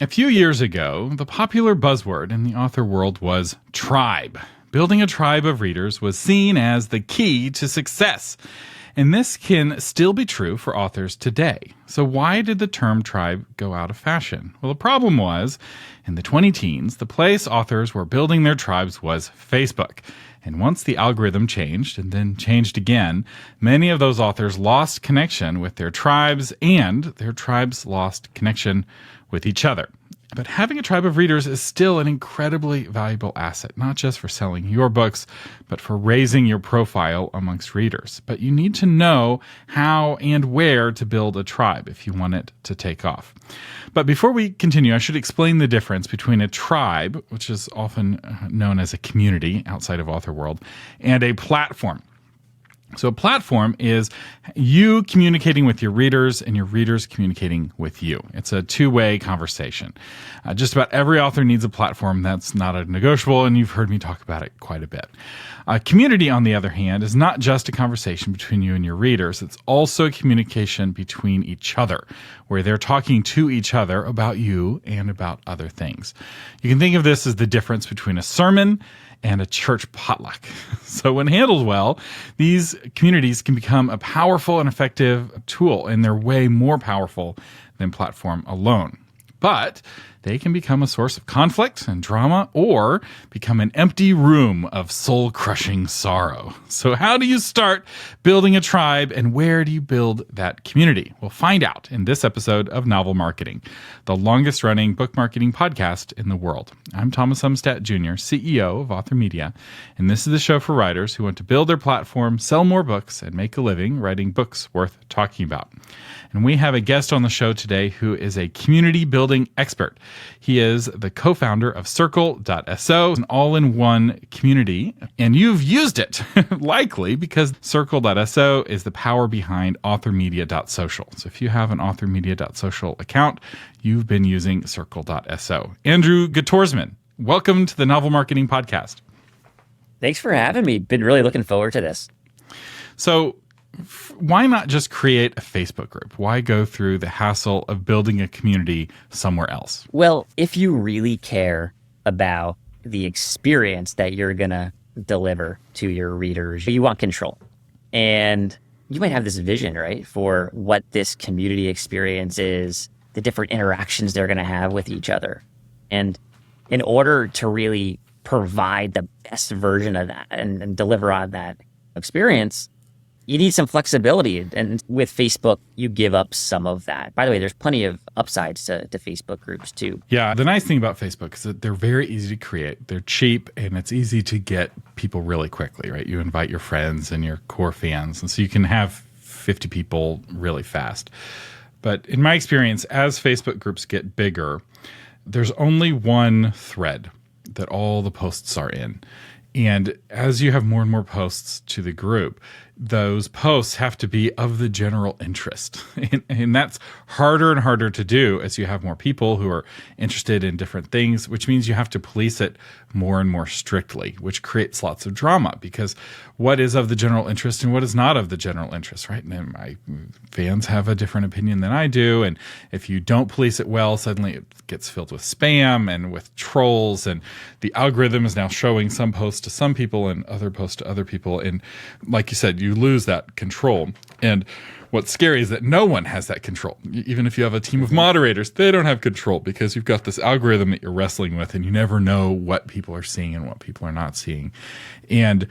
A few years ago, the popular buzzword in the author world was tribe. Building a tribe of readers was seen as the key to success. And this can still be true for authors today. So why did the term tribe go out of fashion? Well, the problem was, in the 2010s, the place authors were building their tribes was Facebook. And once the algorithm changed and then changed again, many of those authors lost connection with their tribes, and their tribes lost connection with each other. But having a tribe of readers is still an incredibly valuable asset, not just for selling your books, but for raising your profile amongst readers. But you need to know how and where to build a tribe if you want it to take off. But before we continue, I should explain the difference between a tribe, which is often known as a community outside of author world, and a platform. So a platform is you communicating with your readers and your readers communicating with you. It's a two-way conversation. Just about every author needs a platform. That's not a negotiable, and you've heard me talk about it quite a bit. A community, on the other hand, is not just a conversation between you and your readers. It's also a communication between each other, where they're talking to each other about you and about other things. You can think of this as the difference between a sermon and a church potluck. So when handled well, these communities can become a powerful and effective tool, and they're way more powerful than platform alone. But they can become a source of conflict and drama, or become an empty room of soul-crushing sorrow. So how do you start building a tribe, and where do you build that community? We'll find out in this episode of Novel Marketing, the longest-running book marketing podcast in the world. I'm Thomas Umstattd Jr., CEO of Author Media, and this is the show for writers who want to build their platform, sell more books, and make a living writing books worth talking about. And we have a guest on the show today who is a community building expert. He is the co-founder of Circle.so, an all-in-one community, and you've used it, likely because Circle.so is the power behind AuthorMedia.social. So if you have an AuthorMedia.social account, you've been using Circle.so. Andrew Guttorsman, welcome to the Novel Marketing Podcast. Thanks for having me. Been really looking forward to this. So why not just create a Facebook group? Why go through the hassle of building a community somewhere else? Well, if you really care about the experience that you're going to deliver to your readers, you want control. And you might have this vision, right, for what this community experience is, the different interactions they're going to have with each other. And in order to really provide the best version of that and deliver on that experience, you need some flexibility. And with Facebook, you give up some of that. By the way, there's plenty of upsides to Facebook groups too. Yeah, the nice thing about Facebook is that they're very easy to create. They're cheap, and it's easy to get people really quickly, right? You invite your friends and your core fans, and so you can have 50 people really fast. But in my experience, as Facebook groups get bigger, there's only one thread that all the posts are in. And as you have more and more posts to the group, those posts have to be of the general interest. And that's harder and harder to do as you have more people who are interested in different things, which means you have to police it more and more strictly, which creates lots of drama, because what is of the general interest and what is not of the general interest, right? And my fans have a different opinion than I do. And if you don't police it well, suddenly it gets filled with spam and with trolls, and the algorithm is now showing some posts to some people and other posts to other people. And like you said, you lose that control. And what's scary is that no one has that control. Even if you have a team of moderators, they don't have control, because you've got this algorithm that you're wrestling with, and you never know what people are seeing and what people are not seeing. And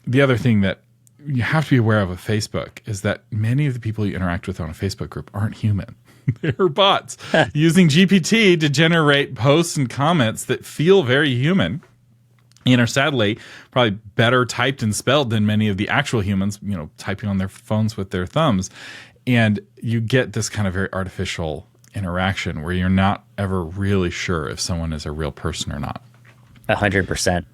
the other thing that you have to be aware of with Facebook is that many of the people you interact with on a Facebook group aren't human. They're bots using GPT to generate posts and comments that feel very human, and are sadly probably better typed and spelled than many of the actual humans, typing on their phones with their thumbs. And you get this kind of very artificial interaction where you're not ever really sure if someone is a real person or not. 100%.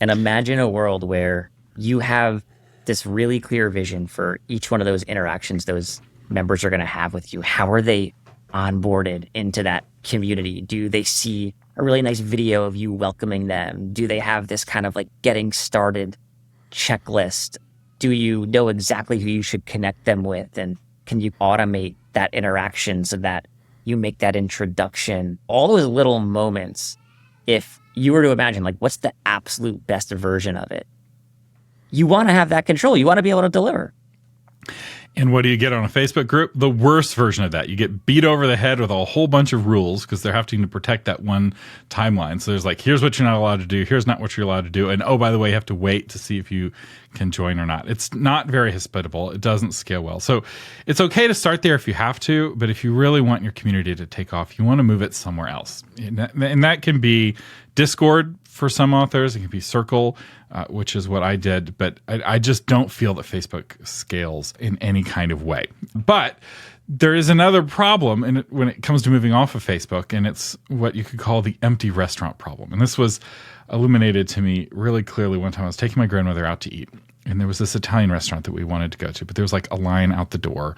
And imagine a world where you have this really clear vision for each one of those interactions those members are going to have with you. How are they onboarded into that community? Do they see a really nice video of you welcoming them? Do they have this kind of like getting started checklist? Do you know exactly who you should connect them with? And can you automate that interaction so that you make that introduction, all those little moments, if you were to imagine, like, what's the absolute best version of it? You want to have that control. You want to be able to deliver. And what do you get on a Facebook group? The worst version of that. You get beat over the head with a whole bunch of rules because they're having to protect that one timeline. So there's like, here's what you're not allowed to do. Here's not what you're allowed to do. And oh, by the way, you have to wait to see if you can join or not. It's not very hospitable. It doesn't scale well. So it's okay to start there if you have to, but if you really want your community to take off, you want to move it somewhere else. And that can be Discord for some authors. It can be Circle, which is what I did. But I just don't feel that Facebook scales in any kind of way. But there is another problem when it comes to moving off of Facebook, and it's what you could call the empty restaurant problem. And this was illuminated to me really clearly one time. I was taking my grandmother out to eat, and there was this Italian restaurant that we wanted to go to, but there was like a line out the door,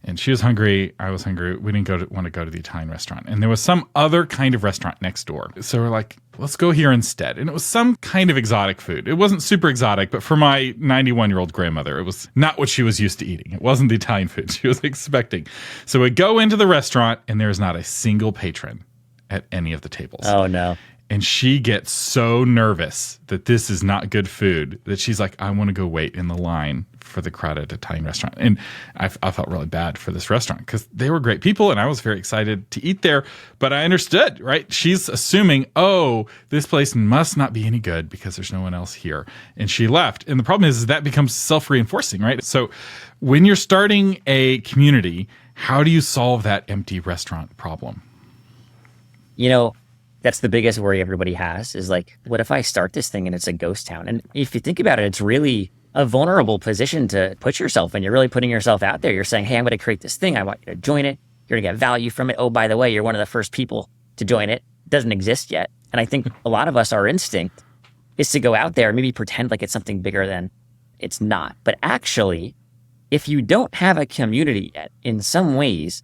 and she was hungry. I was hungry. We didn't want to go to the Italian restaurant, and there was some other kind of restaurant next door. So we're like, let's go here instead. And it was some kind of exotic food. It wasn't super exotic, but for my 91-year-old grandmother, it was not what she was used to eating. It wasn't the Italian food she was expecting. So we go into the restaurant, and there's not a single patron at any of the tables. Oh, no. And she gets so nervous that this is not good food that she's like, I want to go wait in the line for the crowded Italian restaurant. And I felt really bad for this restaurant because they were great people and I was very excited to eat there. But I understood, right? She's assuming, oh, this place must not be any good because there's no one else here. And she left. And the problem is that becomes self-reinforcing, right? So when you're starting a community, how do you solve that empty restaurant problem? You know, that's the biggest worry everybody has is like, what if I start this thing and it's a ghost town? And if you think about it, it's really a vulnerable position to put yourself in. You're really putting yourself out there. You're saying, hey, I'm going to create this thing. I want you to join it. You're going to get value from it. Oh, by the way, you're one of the first people to join it. It doesn't exist yet. And I think a lot of us, our instinct is to go out there and maybe pretend like it's something bigger than it's not. But actually, if you don't have a community yet, in some ways,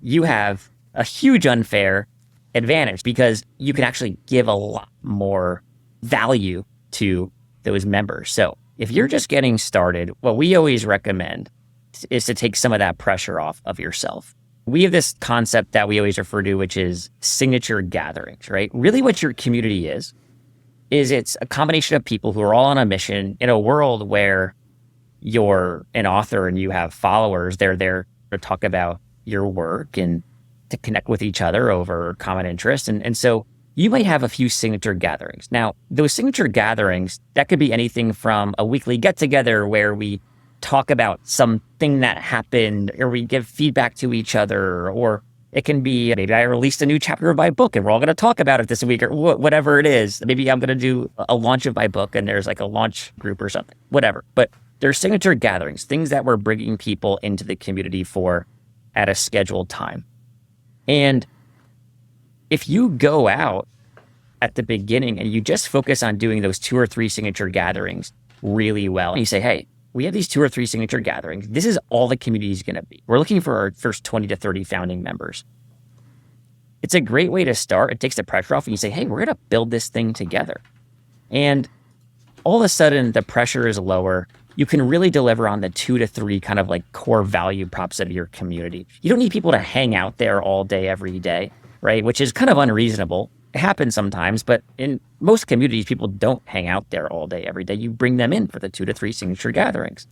you have a huge unfair advantage because you can actually give a lot more value to those members. So if you're just getting started, what we always recommend is to take some of that pressure off of yourself. We have this concept that we always refer to, which is signature gatherings, right? Really what your community is it's a combination of people who are all on a mission in a world where you're an author and you have followers. They're there to talk about your work and to connect with each other over common interests. And so you might have a few signature gatherings. Now, those signature gatherings, that could be anything from a weekly get-together where we talk about something that happened or we give feedback to each other, or it can be maybe I released a new chapter of my book and we're all going to talk about it this week or whatever it is. Maybe I'm going to do a launch of my book and there's like a launch group or something, whatever. But there's signature gatherings, things that we're bringing people into the community for at a scheduled time. And if you go out at the beginning and you just focus on doing those 2 or 3 signature gatherings really well, and you say, hey, we have these 2 or 3 signature gatherings. This is all the community is going to be. We're looking for our first 20 to 30 founding members. It's a great way to start. It takes the pressure off and you say, hey, we're going to build this thing together. And all of a sudden the pressure is lower. You can really deliver on the 2 to 3 kind of like core value props of your community. You don't need people to hang out there all day, every day, right? Which is kind of unreasonable. It happens sometimes, but in most communities, people don't hang out there all day, every day. You bring them in for the 2 to 3 signature gatherings.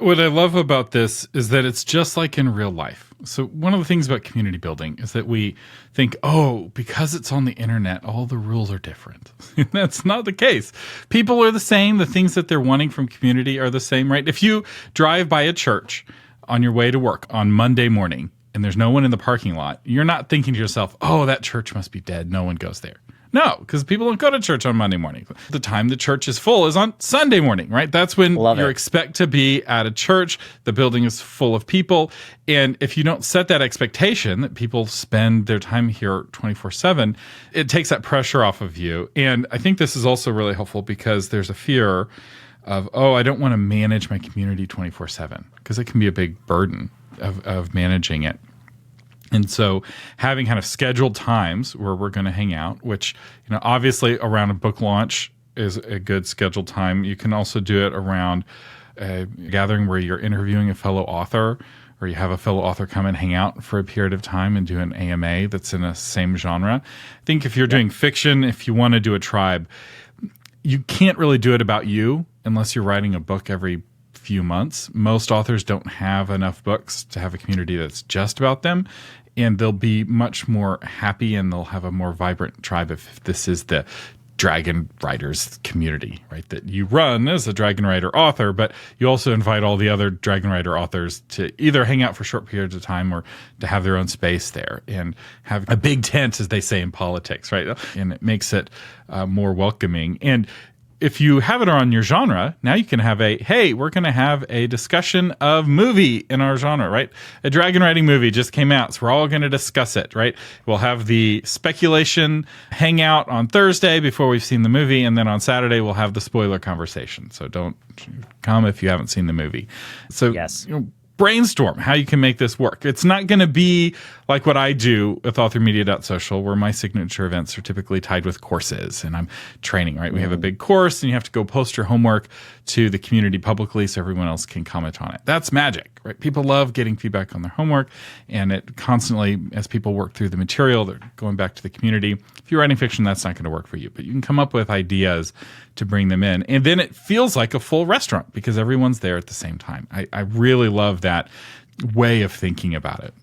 What I love about this is that it's just like in real life. So one of the things about community building is that we think, oh, because it's on the internet, all the rules are different. That's not the case. People are the same. The things that they're wanting from community are the same, right? If you drive by a church on your way to work on Monday morning and there's no one in the parking lot, you're not thinking to yourself, oh, that church must be dead. No one goes there. No, because people don't go to church on Monday morning. The time the church is full is on Sunday morning, right? That's when you expect to be at a church. The building is full of people. And if you don't set that expectation that people spend their time here 24/7, it takes that pressure off of you. And I think this is also really helpful because there's a fear of, oh, I don't want to manage my community 24/7 because it can be a big burden of managing it. And so having kind of scheduled times where we're going to hang out, which, you know, obviously around a book launch is a good scheduled time. You can also do it around a gathering where you're interviewing a fellow author or you have a fellow author come and hang out for a period of time and do an AMA that's in the same genre. I think if you're doing fiction, if you want to do a tribe, you can't really do it about you unless you're writing a book every few months. Most authors don't have enough books to have a community that's just about them, and they'll be much more happy and they'll have a more vibrant tribe if this is the Dragon Writers community, right? That you run as a Dragon Writer author, but you also invite all the other Dragon Writer authors to either hang out for short periods of time or to have their own space there and have a big tent, as they say in politics, right? And it makes it more welcoming. And if you have it on your genre, now you can have hey, we're going to have a discussion of movie in our genre, right? A dragon writing movie just came out, so we're all going to discuss it, right? We'll have the speculation hangout on Thursday before we've seen the movie, and then on Saturday we'll have the spoiler conversation. So don't come if you haven't seen the movie. So yes. Brainstorm how you can make this work. It's not going to be like what I do with authormedia.social, where my signature events are typically tied with courses and I'm training, right? We have a big course and you have to go post your homework to the community publicly so everyone else can comment on it. That's magic, right? People love getting feedback on their homework, and it constantly, as people work through the material, they're going back to the community. If you're writing fiction, that's not going to work for you, but you can come up with ideas to bring them in. And then it feels like a full restaurant because everyone's there at the same time. I really love that way of thinking about it.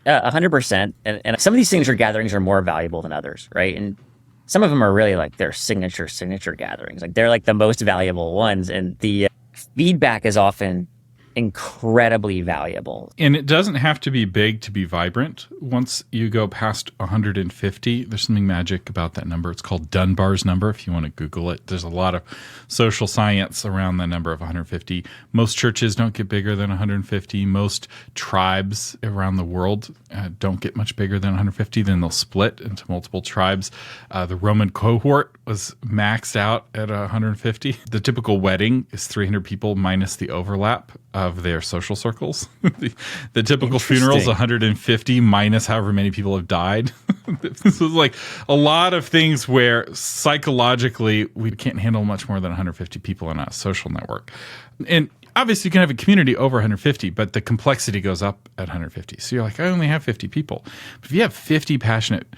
100%. And some of these signature gatherings are more valuable than others, right? And some of them are really like their signature gatherings. Like they're like the most valuable ones. And the feedback is often incredibly valuable. And it doesn't have to be big to be vibrant. Once you go past 150, there's something magic about that number. It's called Dunbar's number if you want to Google it. There's a lot of social science around the number of 150. Most churches don't get bigger than 150. Most tribes around the world don't get much bigger than 150. Then they'll split into multiple tribes. The Roman cohort was maxed out at 150. The typical wedding is 300 people minus the overlap of their social circles. The typical funeral is 150 minus however many people have died. This is like a lot of things where psychologically we can't handle much more than 150 people in a social network. And obviously you can have a community over 150, but the complexity goes up at 150. So you're like, I only have 50 people. But if you have 50 passionate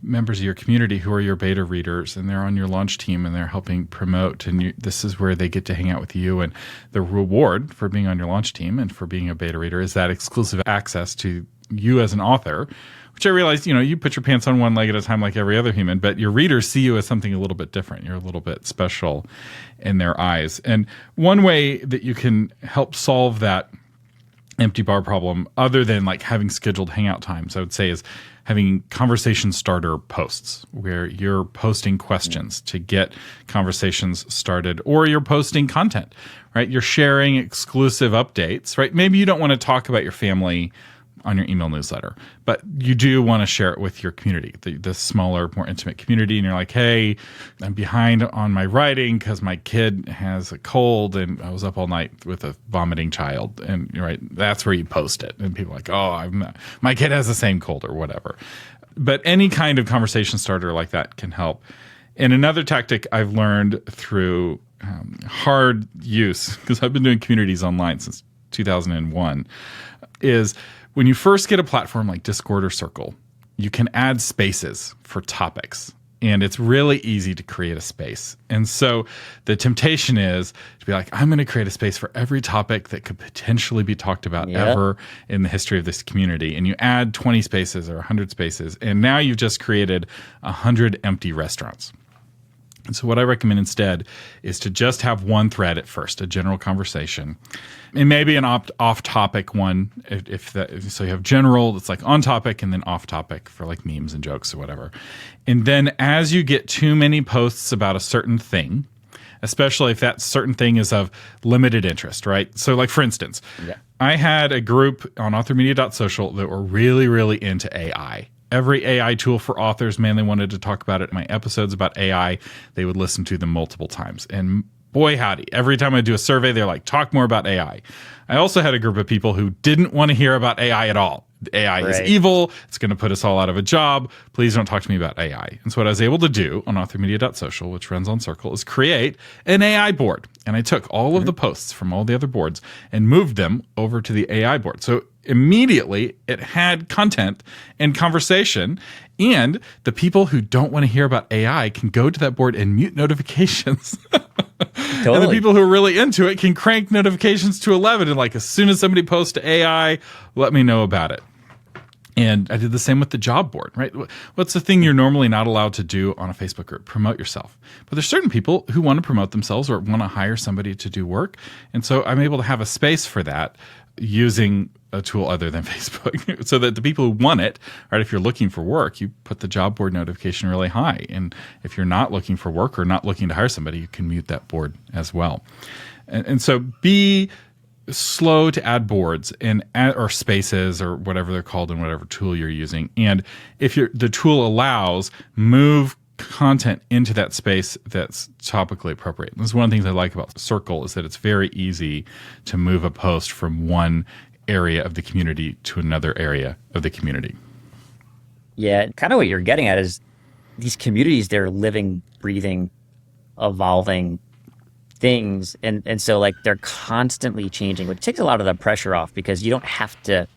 members of your community who are your beta readers and they're on your launch team and they're helping promote, and this is where they get to hang out with you, and the reward for being on your launch team and for being a beta reader is that exclusive access to you as an author, which I realize, you put your pants on one leg at a time like every other human, but your readers see you as something a little bit different. You're a little bit special in their eyes. And one way that you can help solve that empty bar problem, other than like having scheduled hangout times, I would say, is having conversation starter posts where you're posting questions to get conversations started, or you're posting content, right? You're sharing exclusive updates, right? Maybe you don't want to talk about your family on your email newsletter, but you do want to share it with your community, the smaller, more intimate community. And you're like, hey, I'm behind on my writing because my kid has a cold and I was up all night with a vomiting child. And right, that's where you post it. And people are like, oh, my kid has the same cold or whatever. But any kind of conversation starter like that can help. And another tactic I've learned through hard use, because I've been doing communities online since 2001, is when you first get a platform like Discord or Circle, you can add spaces for topics. And it's really easy to create a space. And so the temptation is to be like, I'm going to create a space for every topic that could potentially be talked about ever in the history of this community. And you add 20 spaces or 100 spaces. And now you've just created 100 empty restaurants. And so what I recommend instead is to just have one thread at first, a general conversation, and maybe an off-topic one. So you have general that's like on topic, and then off-topic for like memes and jokes or whatever. And then as you get too many posts about a certain thing, especially if that certain thing is of limited interest, right? So like for instance, I had a group on authormedia.social that were really, really into AI. Every AI tool for authors, man, they wanted to talk about it. My episodes about AI, they would listen to them multiple times. And boy, howdy, every time I do a survey, they're like, talk more about AI. I also had a group of people who didn't want to hear about AI at all. AI is Right. evil. It's going to put us all out of a job. Please don't talk to me about AI. And so what I was able to do on authormedia.social, which runs on Circle, is create an AI board. And I took all of the posts from all the other boards and moved them over to the AI board. So immediately it had content and conversation, and the people who don't want to hear about AI can go to that board and mute notifications. And the Totally. people who are really into it can crank notifications to 11, and like as soon as somebody posts AI, let me know about it. And I did the same with the job board, right? What's the thing you're normally not allowed to do on a Facebook group? Promote yourself. But there's certain people who want to promote themselves or want to hire somebody to do work. And so I'm able to have a space for that using a tool other than Facebook, so that the people who want it, right, if you're looking for work, you put the job board notification really high. And if you're not looking for work or not looking to hire somebody, you can mute that board as well. And so be slow to add boards or spaces or whatever they're called in whatever tool you're using. And if the tool allows, move content into that space that's topically appropriate. And this is one of the things I like about Circle, is that it's very easy to move a post from one area of the community to another area of the community. Yeah, kind of what you're getting at is these communities, they're living, breathing, evolving things. And so like they're constantly changing, which takes a lot of the pressure off, because you don't have to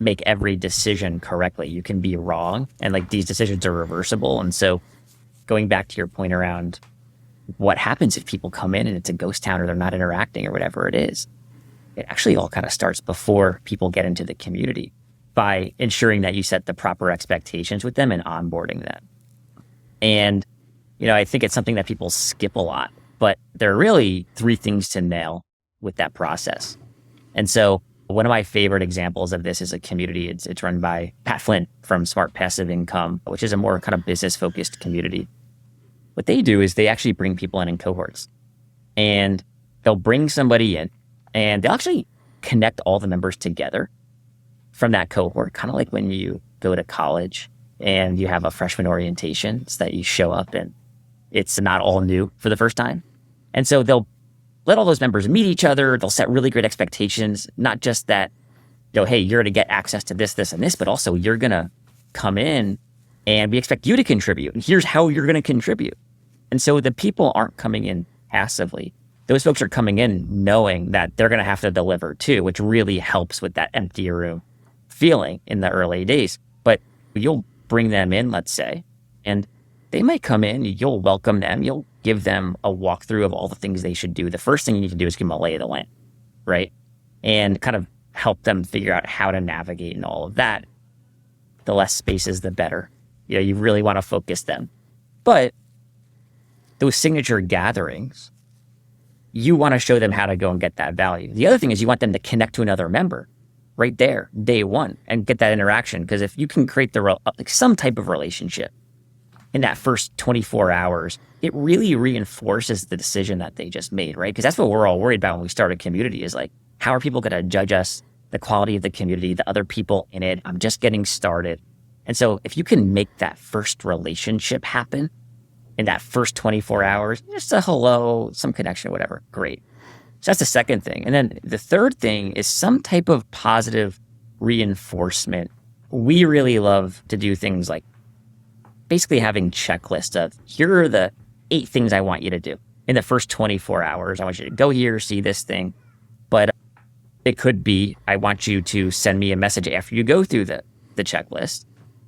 make every decision correctly. You can be wrong, and like these decisions are reversible. And so going back to your point around what happens if people come in and it's a ghost town or they're not interacting or whatever it is, it actually all kind of starts before people get into the community, by ensuring that you set the proper expectations with them and onboarding them. And, you know, I think it's something that people skip a lot, but there are really 3 things to nail with that process. And so one of my favorite examples of this is a community. It's run by Pat Flynn from Smart Passive Income, which is a more kind of business-focused community. What they do is they actually bring people in cohorts, and they'll bring somebody in, and they'll actually connect all the members together from that cohort, kind of like when you go to college and you have a freshman orientation, so that you show up and it's not all new for the first time. And so they'll let all those members meet each other. They'll set really great expectations, not just that, you know, hey, you're going to get access to this, this, and this, but also you're going to come in and we expect you to contribute. And here's how you're going to contribute. And so the people aren't coming in passively. Those folks are coming in knowing that they're going to have to deliver too, which really helps with that empty room feeling in the early days. But you'll bring them in, let's say, and they might come in, you'll welcome them, you'll give them a walkthrough of all the things they should do. The first thing you need to do is give them a lay of the land, right? And kind of help them figure out how to navigate and all of that. The less spaces, the better. You know, you really want to focus them. But those signature gatherings, you want to show them how to go and get that value. The other thing is you want them to connect to another member right there, day one, and get that interaction. Because if you can create like some type of relationship in that first 24 hours, it really reinforces the decision that they just made, right? Because that's what we're all worried about when we start a community, is like, how are people going to judge us, the quality of the community, the other people in it? I'm just getting started. And so if you can make that first relationship happen in that first 24 hours, just a hello, some connection, whatever, great. So that's the second thing. And then the third thing is some type of positive reinforcement. We really love to do things like basically having checklists of, here are the 8 things I want you to do in the first 24 hours. I want you to go here, see this thing. But it could be, I want you to send me a message after you go through the checklist,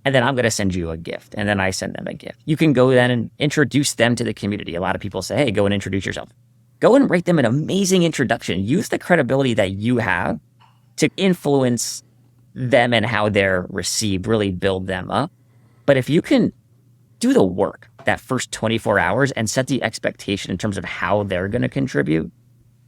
and then I'm going to send you a gift, and then I send them a gift. You can go then and introduce them to the community. A lot of people say, hey, go and introduce yourself. Go and write them an amazing introduction. Use the credibility that you have to influence them and how they're received, really build them up. But if you can do the work that first 24 hours and set the expectation in terms of how they're going to contribute,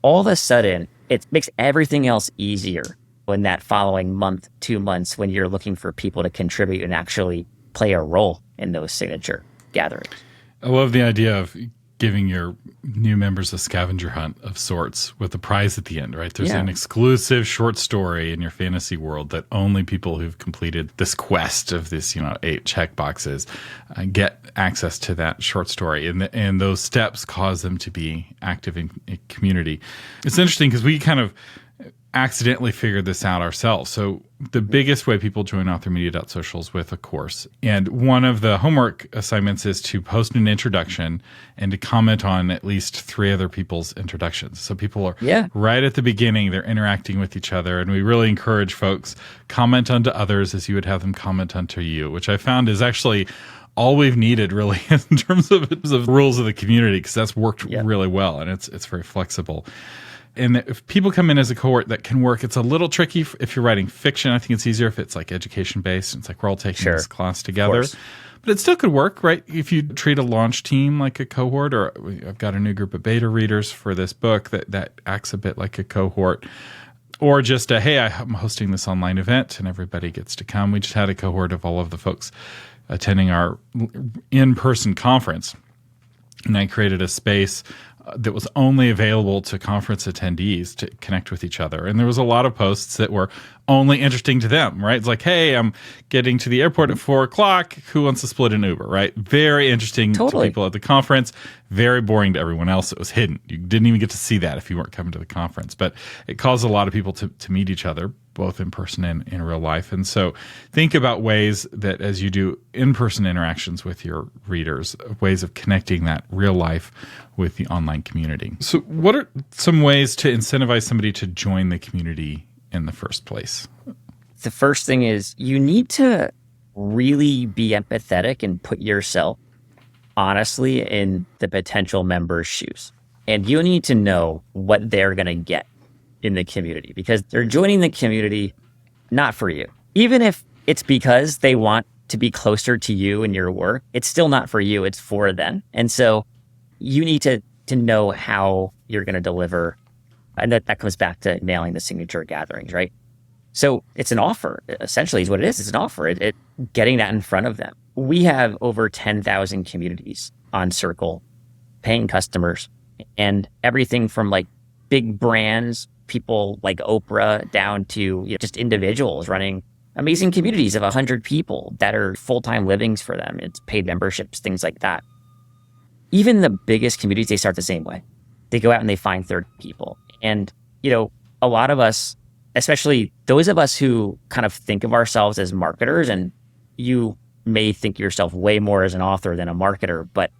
all of a sudden, it makes everything else easier in that following month, 2 months, when you're looking for people to contribute and actually play a role in those signature gatherings. I love the idea of giving your new members a scavenger hunt of sorts with a prize at the end, right? There's an exclusive short story in your fantasy world that only people who've completed this quest of this, 8 check boxes get access to that short story. And those steps cause them to be active in community. It's interesting because we kind of accidentally figured this out ourselves. So the biggest way people join authormedia.social is with a course. And one of the homework assignments is to post an introduction and to comment on at least 3 other people's introductions. So people are right at the beginning, they're interacting with each other. And we really encourage folks comment unto others as you would have them comment unto you, which I found is actually all we've needed really in terms of rules of the community, because that's worked really well and it's very flexible. And if people come in as a cohort, that can work. It's a little tricky if you're writing fiction. I think it's easier if it's like education based. It's like we're all taking this class together. But it still could work, right? If you treat a launch team like a cohort, or I've got a new group of beta readers for this book that acts a bit like a cohort. Or just hey, I'm hosting this online event and everybody gets to come. We just had a cohort of all of the folks attending our in-person conference. And I created a space that was only available to conference attendees to connect with each other. And there was a lot of posts that were only interesting to them, right? It's like, hey, I'm getting to the airport at 4:00. Who wants to split an Uber, right? Very interesting to people at the conference. Very boring to everyone else. It was hidden. You didn't even get to see that if you weren't coming to the conference. But it caused a lot of people to meet each other, both in person and in real life. And so think about ways that as you do in-person interactions with your readers, ways of connecting that real life with the online community. So what are some ways to incentivize somebody to join the community in the first place? The first thing is you need to really be empathetic and put yourself honestly in the potential member's shoes. And you need to know what they're going to get in the community, because they're joining the community not for you. Even if it's because they want to be closer to you and your work, it's still not for you, it's for them. And so you need to know how you're going to deliver. And that comes back to nailing the signature gatherings, right? So it's an offer, essentially is what it is. It's an offer, getting that in front of them. We have over 10,000 communities on Circle, paying customers, and everything from like big brands, people like Oprah, down to just individuals running amazing communities of 100 people that are full-time livings for them. It's paid memberships, things like that. Even the biggest communities, they start the same way. They go out and they find 30 people. And, a lot of us, especially those of us who kind of think of ourselves as marketers, and you may think yourself way more as an author than a marketer, but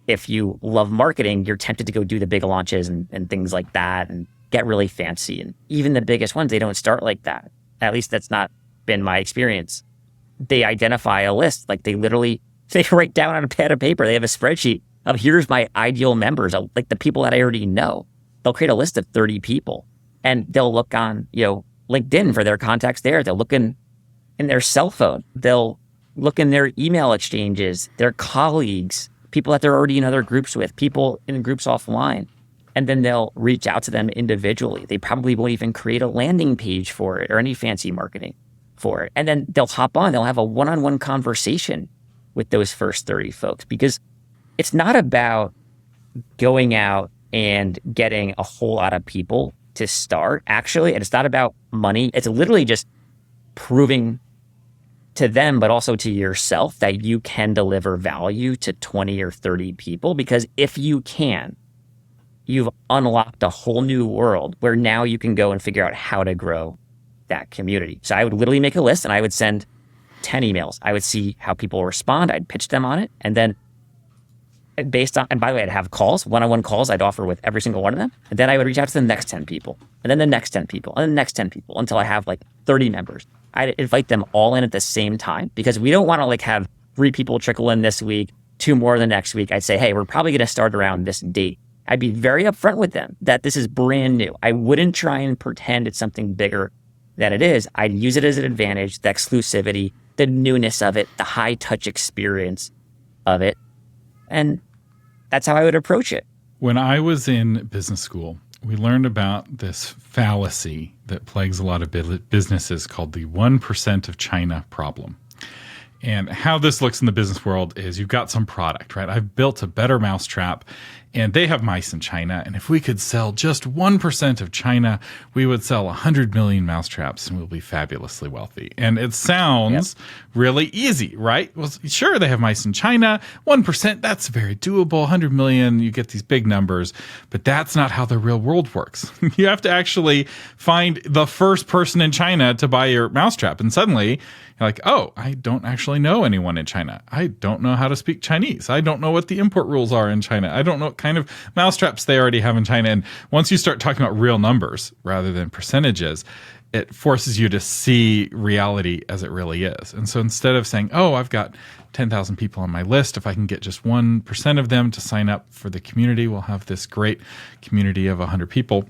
if you love marketing, you're tempted to go do the big launches and things like that and get really fancy. And even the biggest ones, they don't start like that. At least that's not been my experience. They identify a list, like they write down on a pad of paper, they have a spreadsheet of here's my ideal members, like the people that I already know. They'll create a list of 30 people and they'll look on, LinkedIn for their contacts there. They'll look in their cell phone. They'll look in their email exchanges, their colleagues, people that they're already in other groups with, people in groups offline. And then they'll reach out to them individually. They probably won't even create a landing page for it or any fancy marketing for it. And then they'll hop on, they'll have a one-on-one conversation with those first 30 folks, because it's not about going out and getting a whole lot of people to start, actually. And it's not about money. It's literally just proving to them, but also to yourself, that you can deliver value to 20 or 30 people. Because if you can, you've unlocked a whole new world where now you can go and figure out how to grow that community. So I would literally make a list and I would send 10 emails. I would see how people respond. I'd pitch them on it. And then and by the way, I'd have calls, one-on-one calls I'd offer with every single one of them. And then I would reach out to the next 10 people, and then the next 10 people, and the next 10 people, until I have like 30 members. I'd invite them all in at the same time, because we don't want to have 3 people trickle in this week, 2 more the next week. I'd say, hey, we're probably going to start around this date. I'd be very upfront with them that this is brand new. I wouldn't try and pretend it's something bigger than it is. I'd use it as an advantage, the exclusivity, the newness of it, the high touch experience of it. And that's how I would approach it. When I was in business school, we learned about this fallacy that plagues a lot of businesses called the 1% of China problem. And how this looks in the business world is you've got some product, right? I've built a better mousetrap And they have mice in China. And if we could sell just 1% of China, we would sell 100 million mousetraps and we'll be fabulously wealthy. And it sounds really easy, right? Well, sure, they have mice in China. 1%, that's very doable. 100 million, you get these big numbers. But that's not how the real world works. You have to actually find the first person in China to buy your mousetrap. And suddenly, you're like, oh, I don't actually know anyone in China. I don't know how to speak Chinese. I don't know what the import rules are in China. I don't know what kind of mousetraps they already have in China. And once you start talking about real numbers rather than percentages, it forces you to see reality as it really is. And so instead of saying, oh, I've got 10,000 people on my list, if I can get just 1% of them to sign up for the community, we'll have this great community of 100 people.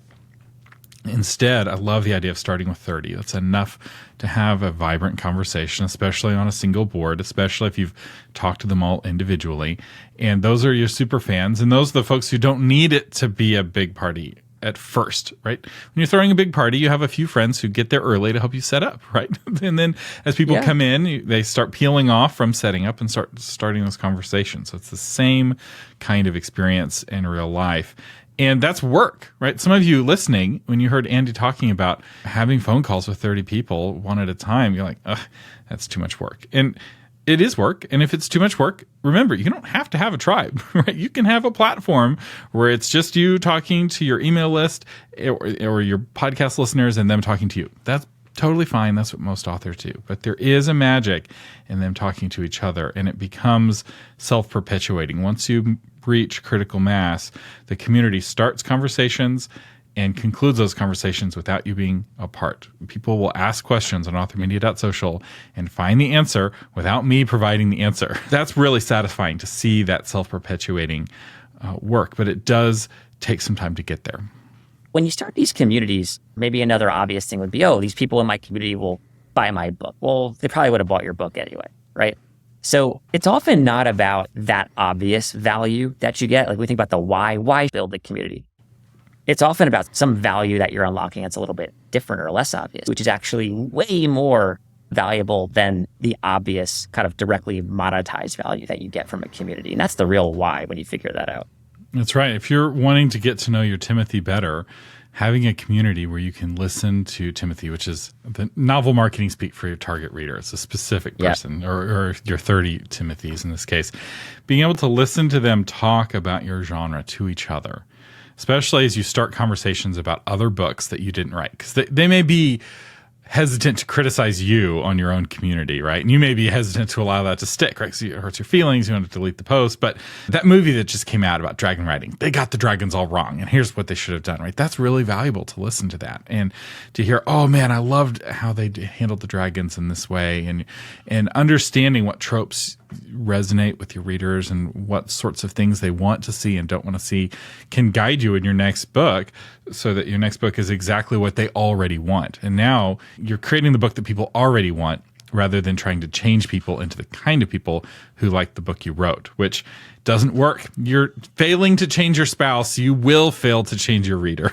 Instead, I love the idea of starting with 30. That's enough to have a vibrant conversation, especially on a single board, especially if you've talked to them all individually. And those are your super fans. And those are the folks who don't need it to be a big party at first, right? When you're throwing a big party, you have a few friends who get there early to help you set up, right? And then as people come in, they start peeling off from setting up and starting those conversations. So it's the same kind of experience in real life. And that's work, right? Some of you listening, when you heard Andy talking about having phone calls with 30 people one at a time, you're like, ugh, that's too much work. And it is work. And if it's too much work, remember, you don't have to have a tribe, right? You can have a platform where it's just you talking to your email list or your podcast listeners and them talking to you. That's totally fine. That's what most authors do. But there is a magic in them talking to each other, and it becomes self-perpetuating. Once you reach critical mass, the community starts conversations and concludes those conversations without you being a part. People will ask questions on authormedia.social and find the answer without me providing the answer. That's really satisfying to see that self-perpetuating work, but it does take some time to get there. When you start these communities, maybe another obvious thing would be, oh, these people in my community will buy my book. Well, they probably would have bought your book anyway, right? So it's often not about that obvious value that you get. Like we think about the why build the community. It's often about some value that you're unlocking that's a little bit different or less obvious, which is actually way more valuable than the obvious kind of directly monetized value that you get from a community. And that's the real why when you figure that out. That's right. If you're wanting to get to know your Timothy better, having a community where you can listen to Timothy, which is the novel marketing speak for your target reader. It's a specific person or your 30 Timothys in this case. Being able to listen to them talk about your genre to each other, especially as you start conversations about other books that you didn't write. Because they may be hesitant to criticize you on your own community, right? And you may be hesitant to allow that to stick, right? So it hurts your feelings. You want to delete the post. But that movie that just came out about dragon riding, they got the dragons all wrong. And here's what they should have done, right? That's really valuable to listen to that and to hear, oh man, I loved how they handled the dragons in this way. And understanding what tropes resonate with your readers and what sorts of things they want to see and don't want to see can guide you in your next book so that your next book is exactly what they already want. And now you're creating the book that people already want rather than trying to change people into the kind of people who like the book you wrote, which doesn't work. You're failing to change your spouse. You will fail to change your reader.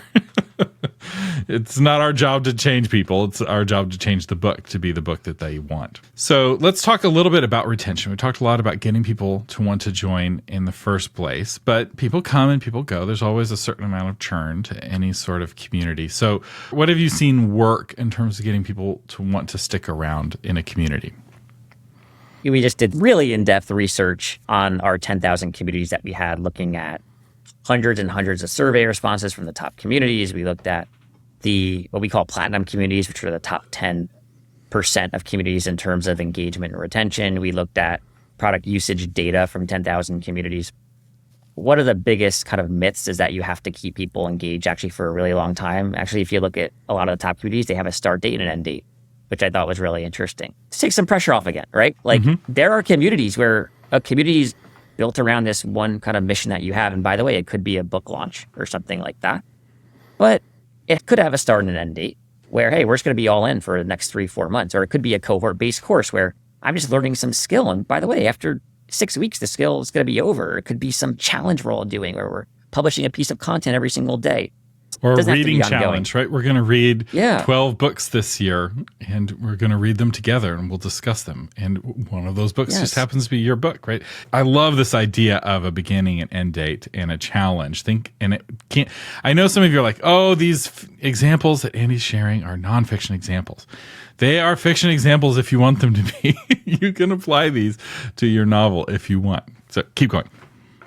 It's not our job to change people. It's our job to change the book to be the book that they want. So let's talk a little bit about retention. We talked a lot about getting people to want to join in the first place, but people come and people go. There's always a certain amount of churn to any sort of community. So what have you seen work in terms of getting people to want to stick around in a community? We just did really in-depth research on our 10,000 communities that we had, looking at hundreds and hundreds of survey responses from the top communities. We looked at what we call platinum communities, which are the top 10% of communities in terms of engagement and retention. We looked at product usage data from 10,000 communities. One of the biggest kind of myths is that you have to keep people engaged actually for a really long time. Actually, if you look at a lot of the top communities, they have a start date and an end date, which I thought was really interesting. To take some pressure off again, right? Like there are communities where a community is built around this one kind of mission that you have. And by the way, it could be a book launch or something like that. But it could have a start and an end date where, hey, we're just going to be all in for the next 3-4 months. Or it could be a cohort-based course where I'm just learning some skill. And by the way, after 6 weeks, the skill is going to be over. It could be some challenge we're all doing where we're publishing a piece of content every single day. Or a doesn't have to reading be ongoing. challenge, right? We're going to read Yeah. 12 books this year, and we're going to read them together, and we'll discuss them. And one of those books just happens to be your book, right? I love this idea of a beginning and end date and a challenge. I know some of you are like, oh, these examples that Andy's sharing are nonfiction examples. They are fiction examples if you want them to be. You can apply these to your novel if you want. So keep going.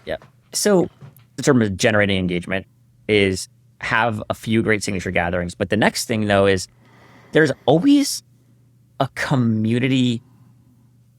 Yeah. So the term of generating engagement is have a few great signature gatherings. But the next thing, though, is there's always a community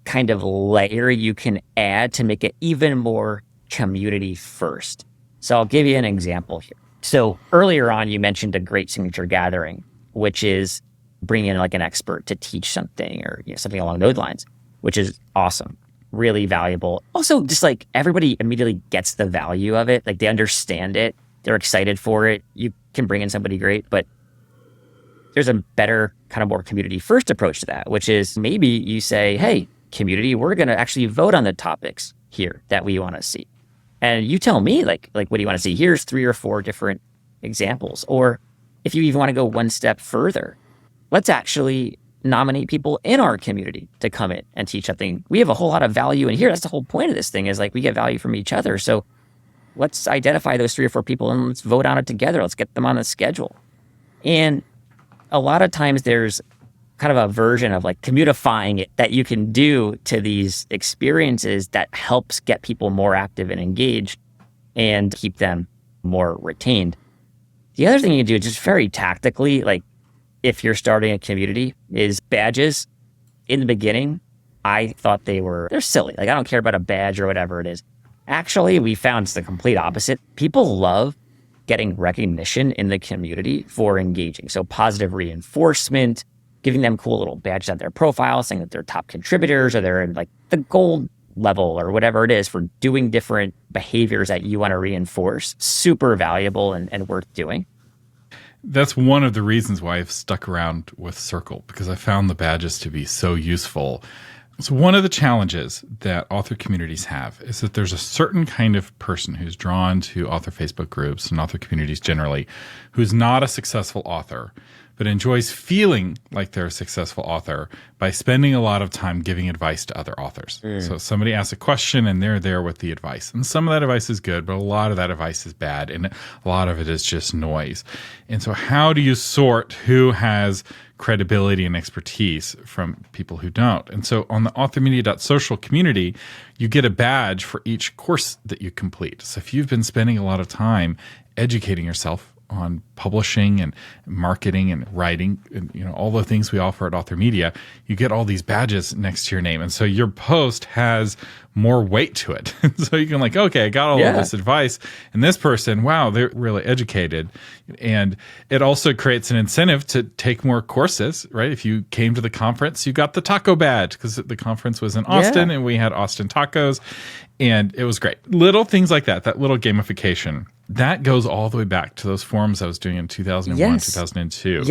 kind of layer you can add to make it even more community first. So I'll give you an example here. So earlier on, you mentioned a great signature gathering, which is bringing in like an expert to teach something or something along those lines, which is awesome, really valuable. Also, just like everybody immediately gets the value of it. Like they understand it. They're excited for it. You can bring in somebody great, but there's a better kind of more community first approach to that, which is maybe you say, hey, community, we're going to actually vote on the topics here that we want to see. And you tell me like, what do you want to see? Here's 3 or 4 different examples. Or if you even want to go one step further, let's actually nominate people in our community to come in and teach something. We have a whole lot of value in here. That's the whole point of this thing is like we get value from each other. So let's identify those 3 or 4 people and let's vote on it together. Let's get them on the schedule. And a lot of times there's kind of a version of like communifying it that you can do to these experiences that helps get people more active and engaged and keep them more retained. The other thing you can do just very tactically, like if you're starting a community, is badges. In the beginning, I thought they're silly. Like I don't care about a badge or whatever it is. Actually, we found it's the complete opposite. People love getting recognition in the community for engaging. So positive reinforcement, giving them cool little badges on their profile, saying that they're top contributors or they're in like the gold level or whatever it is for doing different behaviors that you want to reinforce. Super valuable and worth doing. That's one of the reasons why I've stuck around with Circle, because I found the badges to be so useful. So one of the challenges that author communities have is that there's a certain kind of person who's drawn to author Facebook groups and author communities generally, who's not a successful author, but enjoys feeling like they're a successful author by spending a lot of time giving advice to other authors. So somebody asks a question and they're there with the advice. And some of that advice is good, but a lot of that advice is bad. And a lot of it is just noise. And so how do you sort who has credibility and expertise from people who don't? And so on the authormedia.social community, you get a badge for each course that you complete. So if you've been spending a lot of time educating yourself on publishing and marketing and writing and all the things we offer at Author Media, you get all these badges next to your name. And so your post has more weight to it. So you can like, okay, I got all of this advice, and this person, wow, they're really educated. And it also creates an incentive to take more courses, right? If you came to the conference, you got the taco badge because the conference was in Austin and we had Austin tacos, and it was great. Little things like that little gamification. That goes all the way back to those forums I was doing in 2001, 2002.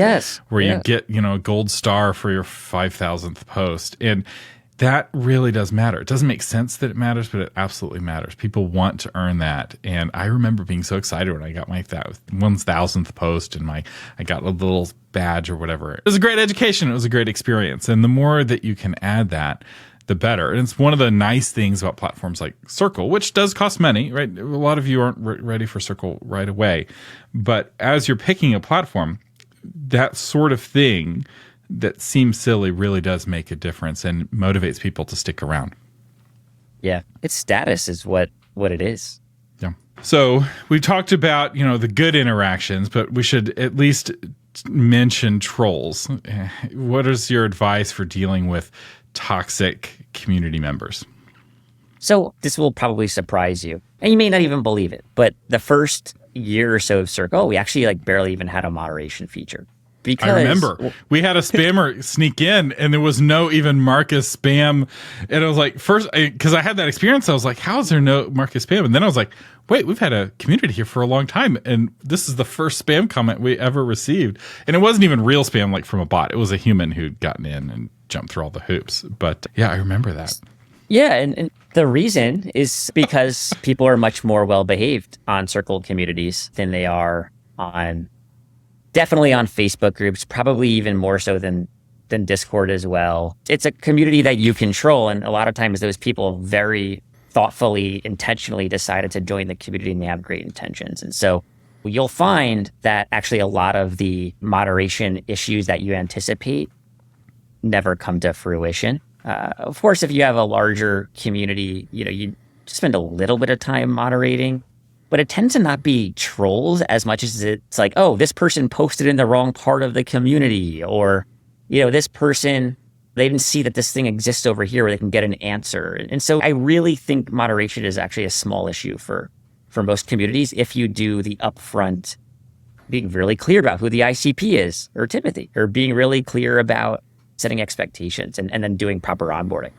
Where you get, a gold star for your 5,000th post. And that really does matter. It doesn't make sense that it matters, but it absolutely matters. People want to earn that. And I remember being so excited when I got my 1,000th post and I got a little badge or whatever. It was a great education. It was a great experience. And the more that you can add that, the better. And it's one of the nice things about platforms like Circle, which does cost money, right? A lot of you aren't ready for Circle right away. But as you're picking a platform, that sort of thing that seems silly really does make a difference and motivates people to stick around. Yeah. Its status is what it is. Yeah. So we talked about, the good interactions, but we should at least mention trolls. What is your advice for dealing with toxic community members? So this will probably surprise you, and you may not even believe it, but the first year or so of Circle, we actually barely even had a moderation feature. Because I remember we had a spammer sneak in and there was no even Marcus spam. And I was like, because I had that experience, I was like, how is there no Marcus spam? And then I was like, wait, we've had a community here for a long time. And this is the first spam comment we ever received. And it wasn't even real spam like from a bot. It was a human who'd gotten in and jumped through all the hoops. But yeah, I remember that. Yeah, and the reason is because people are much more well-behaved on Circle communities than they are on definitely on Facebook groups, probably even more so than Discord as well. It's a community that you control. And a lot of times those people very thoughtfully, intentionally decided to join the community and they have great intentions. And so you'll find that actually a lot of the moderation issues that you anticipate never come to fruition. Of course, if you have a larger community, you spend a little bit of time moderating, but it tends to not be trolls as much as it's like, oh, this person posted in the wrong part of the community, or, this person, they didn't see that this thing exists over here where they can get an answer. And so I really think moderation is actually a small issue for most communities if you do the upfront being really clear about who the ICP is, or Timothy, or being really clear about setting expectations and then doing proper onboarding.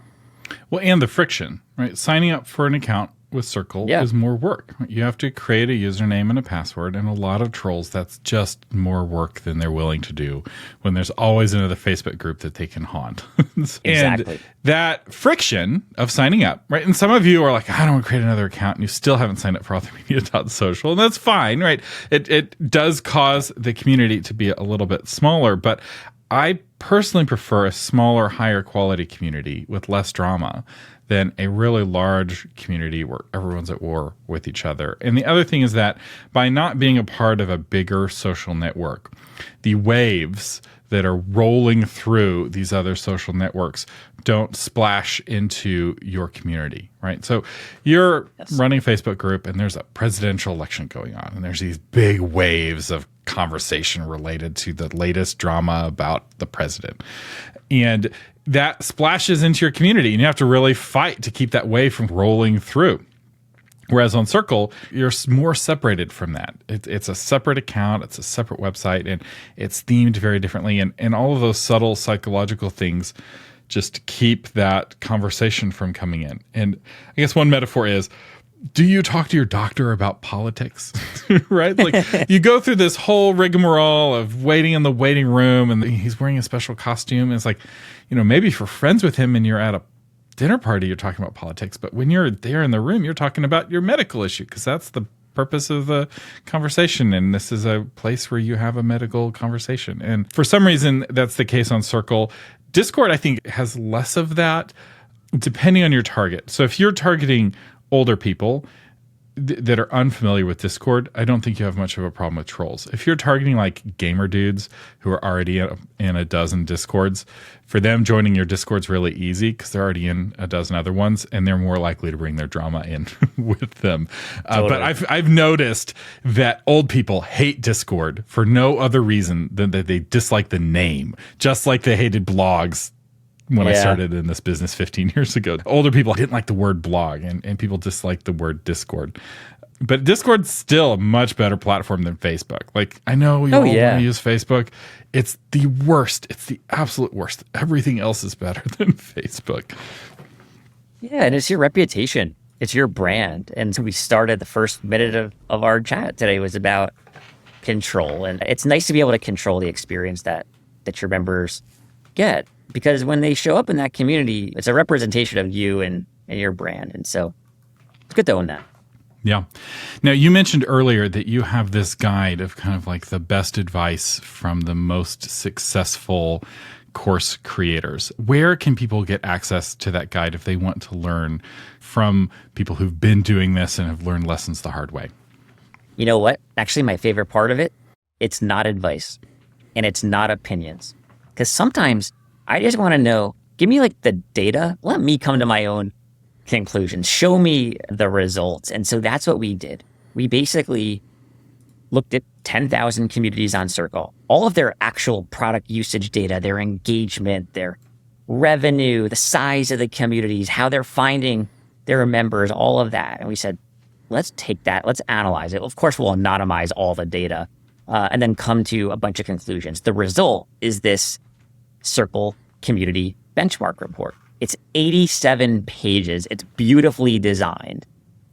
Well, and the friction, right? Signing up for an account with Circle is more work. You have to create a username and a password, and a lot of trolls, that's just more work than they're willing to do when there's always another Facebook group that they can haunt. Exactly. And that friction of signing up, right? And some of you are like, I don't want to create another account, and you still haven't signed up for authormedia.social, and that's fine, right? It does cause the community to be a little bit smaller, but I personally prefer a smaller, higher quality community with less drama than a really large community where everyone's at war with each other. And the other thing is that by not being a part of a bigger social network, the waves that are rolling through these other social networks don't splash into your community, right? So you're running a Facebook group and there's a presidential election going on, and there's these big waves of conversation related to the latest drama about the president. And that splashes into your community, and you have to really fight to keep that wave from rolling through. Whereas on Circle, you're more separated from that. It's a separate account, it's a separate website, and it's themed very differently. And all of those subtle psychological things just keep that conversation from coming in. And I guess one metaphor is, do you talk to your doctor about politics? Right? Like you go through this whole rigmarole of waiting in the waiting room, and he's wearing a special costume. And it's like, maybe if you're friends with him and you're at a dinner party, you're talking about politics. But when you're there in the room, you're talking about your medical issue, because that's the purpose of the conversation. And this is a place where you have a medical conversation. And for some reason, that's the case on Circle. Discord, I think, has less of that depending on your target. So if you're targeting older people that are unfamiliar with Discord, I don't think you have much of a problem with trolls. If you're targeting like gamer dudes who are already in a dozen Discords, for them joining your Discord's really easy because they're already in a dozen other ones, and they're more likely to bring their drama in with them. Totally. But I've noticed that old people hate Discord for no other reason than that they dislike the name, just like they hated blogs when I started in this business 15 years ago. Older people didn't like the word blog, and people disliked the word Discord. But Discord's still a much better platform than Facebook. Like, I know we all want to use Facebook. It's the worst. It's the absolute worst. Everything else is better than Facebook. Yeah, and it's your reputation. It's your brand. And so we started, the first minute of our chat today was about control. And it's nice to be able to control the experience that your members get. Because when they show up in that community, it's a representation of you and your brand. And so it's good to own that. Yeah. Now, you mentioned earlier that you have this guide of kind of like the best advice from the most successful course creators. Where can people get access to that guide if they want to learn from people who've been doing this and have learned lessons the hard way? You know what? Actually, my favorite part of it, it's not advice and it's not opinions. Because sometimes I just want to know, give me like the data, let me come to my own conclusions, show me the results. And so that's what we did. We basically looked at 10,000 communities on Circle, all of their actual product usage data, their engagement, their revenue, the size of the communities, how they're finding their members, all of that. And we said, let's take that, let's analyze it. Of course, we'll anonymize all the data and then come to a bunch of conclusions. The result is this Circle Community Benchmark Report. It's 87 pages. It's beautifully designed,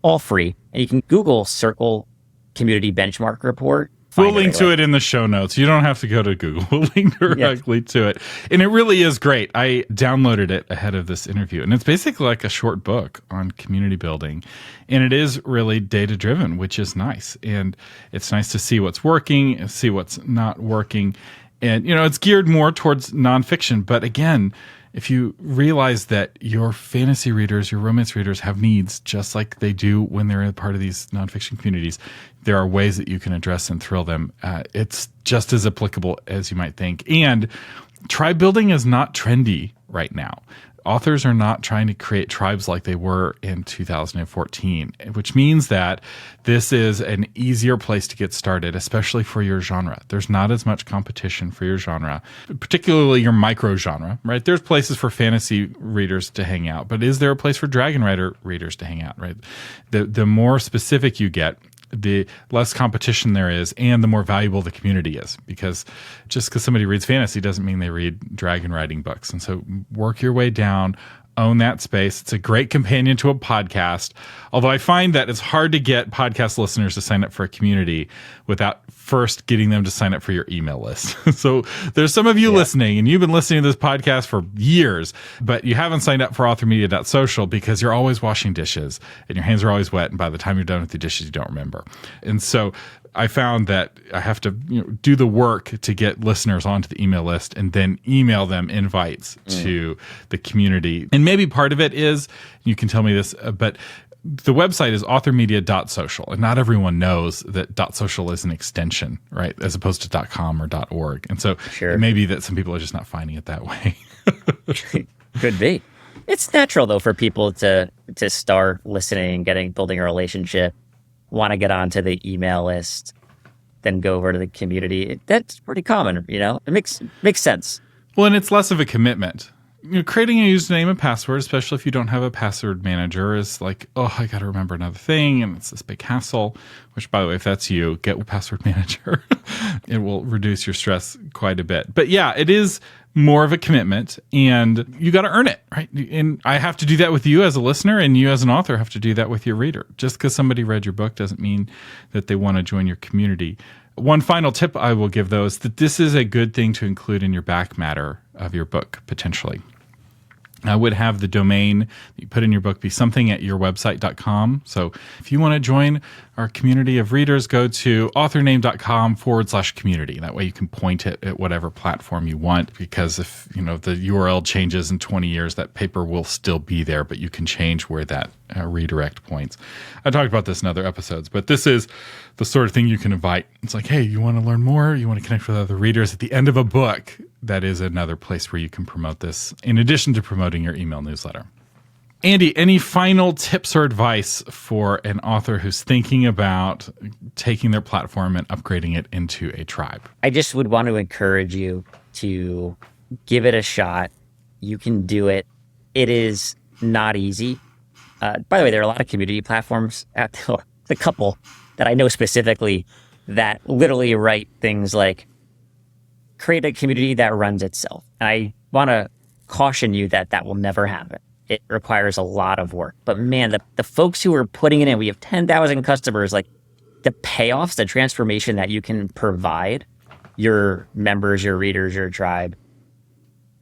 all free. And you can Google Circle Community Benchmark Report We'll link to it in the show notes. You don't have to go to Google. We'll link directly to it. And it really is great. I downloaded it ahead of this interview. And it's basically like a short book on community building. And it is really data-driven, which is nice. And it's nice to see what's working, see what's not working. And, it's geared more towards nonfiction. But again, if you realize that your fantasy readers, your romance readers have needs just like they do when they're a part of these nonfiction communities, there are ways that you can address and thrill them. It's just as applicable as you might think. And tribe building is not trendy right now. Authors are not trying to create tribes like they were in 2014, which means that this is an easier place to get started, especially for your genre. There's not as much competition for your genre, particularly your micro genre, right? There's places for fantasy readers to hang out, but is there a place for Dragon Rider readers to hang out, right? The more specific you get, the less competition there is and the more valuable the community is, because just because somebody reads fantasy doesn't mean they read dragon riding books. And so work your way down, own that space. It's a great companion to a podcast, although I find that it's hard to get podcast listeners to sign up for a community without first getting them to sign up for your email list. So there's some of you listening, and you've been listening to this podcast for years, but you haven't signed up for authormedia.social because you're always washing dishes and your hands are always wet, and by the time you're done with the dishes, you don't remember. And so I found that I have to do the work to get listeners onto the email list and then email them invites to the community. And maybe part of it is, you can tell me this, but the website is authormedia.social, and not everyone knows that .social is an extension, right, as opposed to .com or .org. And so it may be that some people are just not finding it that way. Could be. It's natural, though, for people to start listening, building a relationship, want to get onto the email list, then go over to the community. That's pretty common, It makes sense. Well, and it's less of a commitment. Creating a username and password, especially if you don't have a password manager, is like, oh, I got to remember another thing, and it's this big hassle, which, by the way, if that's you, get a password manager. It will reduce your stress quite a bit. But yeah, it is more of a commitment, and you got to earn it, right? And I have to do that with you as a listener, and you as an author have to do that with your reader. Just because somebody read your book doesn't mean that they want to join your community. One final tip I will give, though, is that this is a good thing to include in your back matter of your book, potentially. I would have the domain that you put in your book be something at yourwebsite.com. So if you want to join our community of readers, go to authorname.com/community. That way you can point it at whatever platform you want, because if the URL changes in 20 years, that paper will still be there, but you can change where that redirect points. I talked about this in other episodes, but this is the sort of thing you can invite. It's like, hey, you want to learn more? You want to connect with other readers at the end of a book? That is another place where you can promote this, in addition to promoting your email newsletter. Andy, any final tips or advice for an author who's thinking about taking their platform and upgrading it into a tribe? I just would want to encourage you to give it a shot. You can do it. It is not easy. By the way, there are a lot of community platforms out there, the couple that I know specifically that literally write things like, create a community that runs itself. And I want to caution you that will never happen. It requires a lot of work. But man, the folks who are putting it in, we have 10,000 customers, like the payoffs, the transformation that you can provide your members, your readers, your tribe,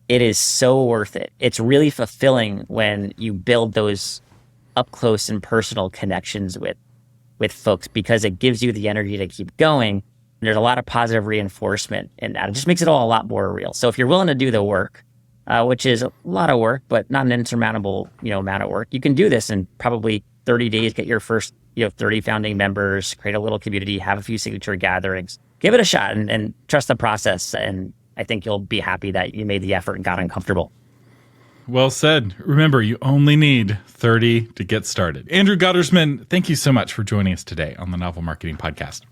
it is so worth it. It's really fulfilling when you build those up close and personal connections with folks, because it gives you the energy to keep going. There's a lot of positive reinforcement in that. It just makes it all a lot more real. So if you're willing to do the work, which is a lot of work, but not an insurmountable, amount of work, you can do this in probably 30 days, get your first, 30 founding members, create a little community, have a few signature gatherings, give it a shot and trust the process. And I think you'll be happy that you made the effort and got uncomfortable. Well said. Remember, you only need 30 to get started. Andrew Gottersman, thank you so much for joining us today on the Novel Marketing Podcast.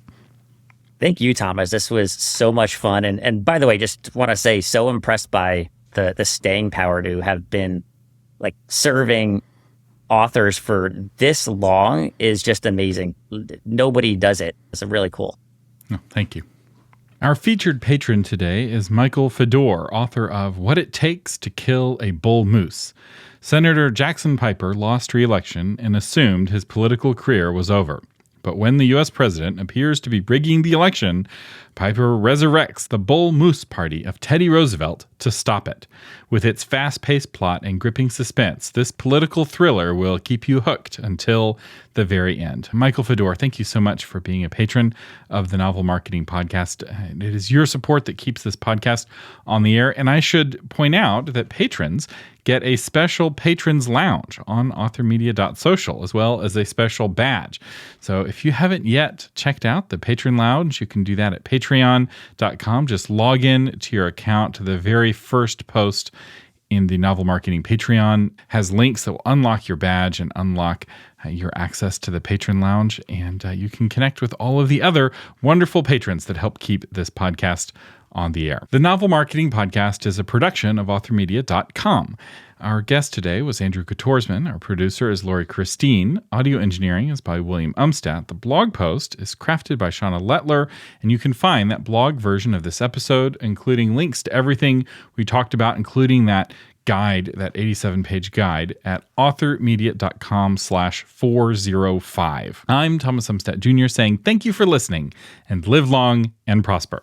Thank you, Thomas. This was so much fun. And by the way, just want to say, so impressed by the staying power to have been like serving authors for this long is just amazing. Nobody does it. It's really cool. Oh, thank you. Our featured patron today is Michael Fedor, author of What It Takes to Kill a Bull Moose. Senator Jackson Piper lost re-election and assumed his political career was over. But when the U.S. president appears to be rigging the election, Piper resurrects the Bull Moose Party of Teddy Roosevelt to stop it. With its fast-paced plot and gripping suspense, this political thriller will keep you hooked until the very end. Michael Fedor, thank you so much for being a patron of the Novel Marketing Podcast. It is your support that keeps this podcast on the air. And I should point out that patrons get a special patrons lounge on authormedia.social, as well as a special badge. So if you haven't yet checked out the patron lounge, you can do that at patreon.com. Just log in to your account. The very first post in the Novel Marketing Patreon has links that will unlock your badge and unlock your access to the patron lounge. And you can connect with all of the other wonderful patrons that help keep this podcast on the air. The Novel Marketing Podcast is a production of authormedia.com. Our guest today was Andrew Kotorsman. Our producer is Lori Christine. Audio engineering is by William Umstadt. The blog post is crafted by Shauna Lettler, and you can find that blog version of this episode, including links to everything we talked about, including that guide, that 87-page guide, at authormedia.com/405. I'm Thomas Umstadt Jr. saying thank you for listening, and live long and prosper.